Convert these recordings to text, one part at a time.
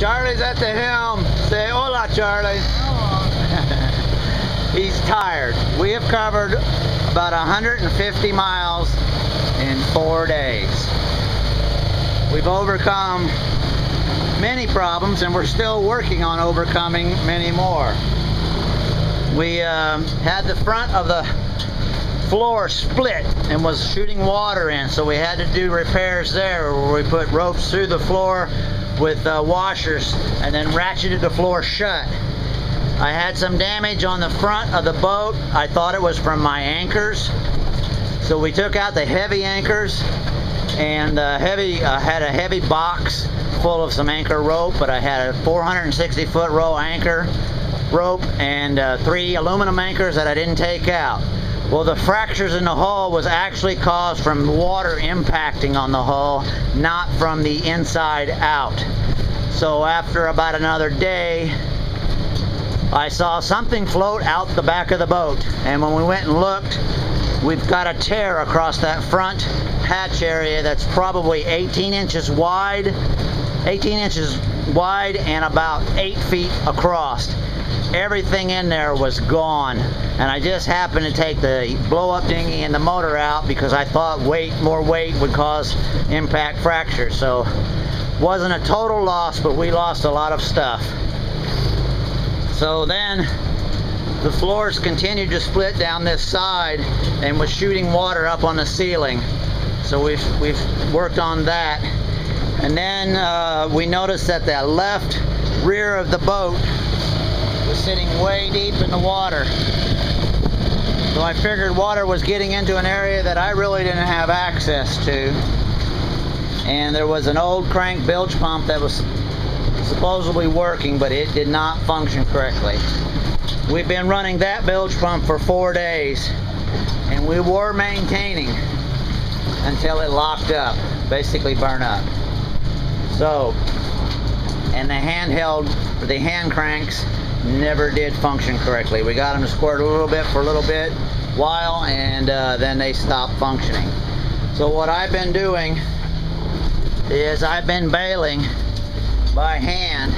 Charlie's at the helm. Say hola, Charlie. He's tired. We have covered about 150 miles in 4 days. We've overcome many problems, and we're still working on overcoming many more. We had the front of the floor split and was shooting water in, so we had to do repairs there where we put ropes through the floor with washers and then ratcheted the floor shut. I had some damage on the front of the boat. I thought it was from my anchors, so we took out the heavy anchors and had a heavy box full of some anchor rope, but I had a 460-foot row anchor rope and 3 aluminum anchors that I didn't take out. Well, the fractures in the hull was actually caused from water impacting on the hull, not from the inside out. So after about another day, I saw something float out the back of the boat, and when we went and looked, we've got a tear across that front hatch area that's probably 18 inches wide and about 8 feet across. Everything in there was gone, and I just happened to take the blow-up dinghy and the motor out because I thought more weight would cause impact fractures. So wasn't a total loss, but we lost a lot of stuff. So then the floors continued to split down this side and was shooting water up on the ceiling. So we've worked on that, and then we noticed that the left rear of the boat was sitting way deep in the water. So I figured water was getting into an area that I really didn't have access to. And there was an old crank bilge pump that was supposedly working, but it did not function correctly. We've been running that bilge pump for 4 days, and we were maintaining until it locked up, basically burned up. So, and the hand cranks never did function correctly. We got them to squirt a little bit for a little bit while, and then they stopped functioning. So what I've been doing is I've been bailing by hand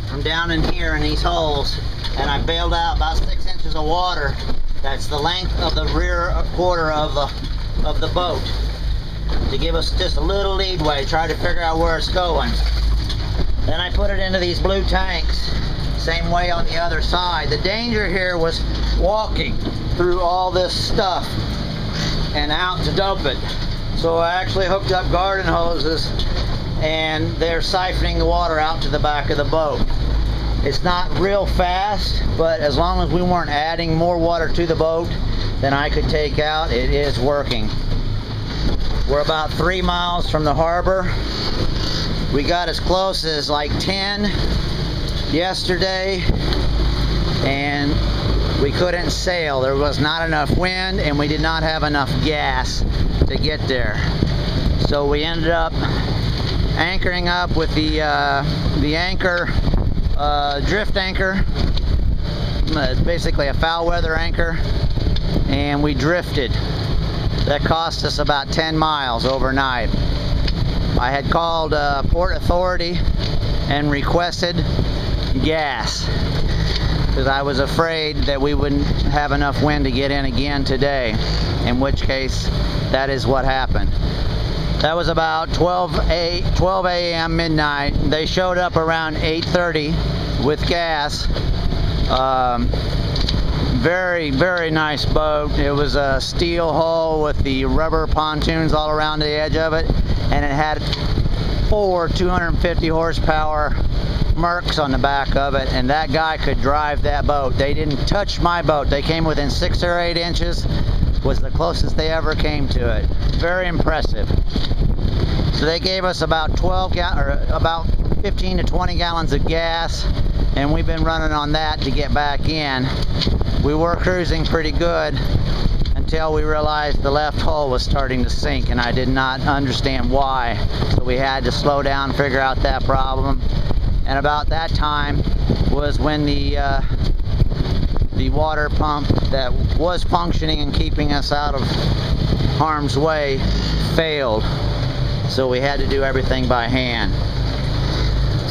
from down in here in these holes, and I bailed out about 6 inches of water. That's the length of the rear quarter of the boat, to give us just a little leadway, try to figure out where it's going. Then I put it into these blue tanks, same way on the other side. The danger here was walking through all this stuff and out to dump it. So I actually hooked up garden hoses, and they're siphoning the water out to the back of the boat. It's not real fast, but as long as we weren't adding more water to the boat than I could take out, it is working. We're about 3 miles from the harbor. We got as close as like 10 yesterday, and we couldn't sail. There was not enough wind, and we did not have enough gas to get there. So we ended up anchoring up with the anchor, drift anchor. It's basically a foul weather anchor, and we drifted. That cost us about 10 miles overnight. I had called Port Authority and requested gas because I was afraid that we wouldn't have enough wind to get in again today, in which case that is what happened. That was about 12 a.m. midnight. They showed up around 8:30 with gas. Very, very nice boat. It was a steel hull with the rubber pontoons all around the edge of it, and it had 4 250 horsepower Mercs on the back of it, and that guy could drive that boat. They didn't touch my boat. They came within 6 or 8 inches. Was the closest they ever came to it. Very impressive. So they gave us about 15 to 20 gallons of gas, and we've been running on that to get back in. We were cruising pretty good until we realized the left hull was starting to sink, and I did not understand why. So we had to slow down and figure out that problem. And about that time was when the water pump that was functioning and keeping us out of harm's way failed. So we had to do everything by hand.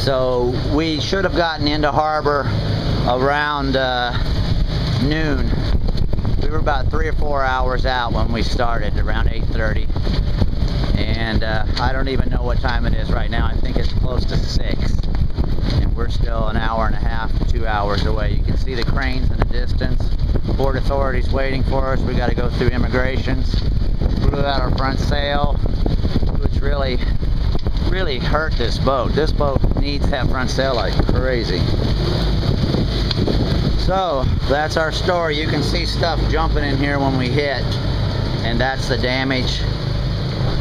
So we should have gotten into harbor around noon. We were about 3 or 4 hours out when we started, around 8:30. And I don't even know what time it is right now. I think it's close to 6. And we're still an hour and a half to 2 hours away. You can see the cranes in the distance. Port authorities waiting for us. We got to go through immigrations. Blew out our front sail, which really hurt this boat. This boat needs that front sail like crazy. So that's our story. You can see stuff jumping in here when we hit, and that's the damage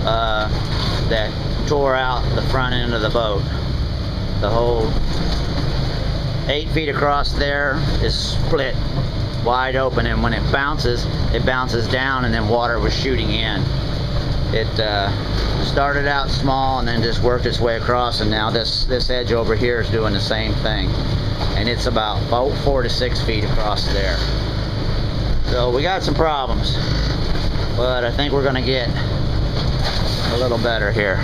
that tore out the front end of the boat. The whole 8 feet across there is split wide open, and when it bounces down, and then water was shooting in. It started out small and then just worked its way across, and now this edge over here is doing the same thing, and it's about 4 to 6 feet across there. So we got some problems, but I think we're gonna get a little better here.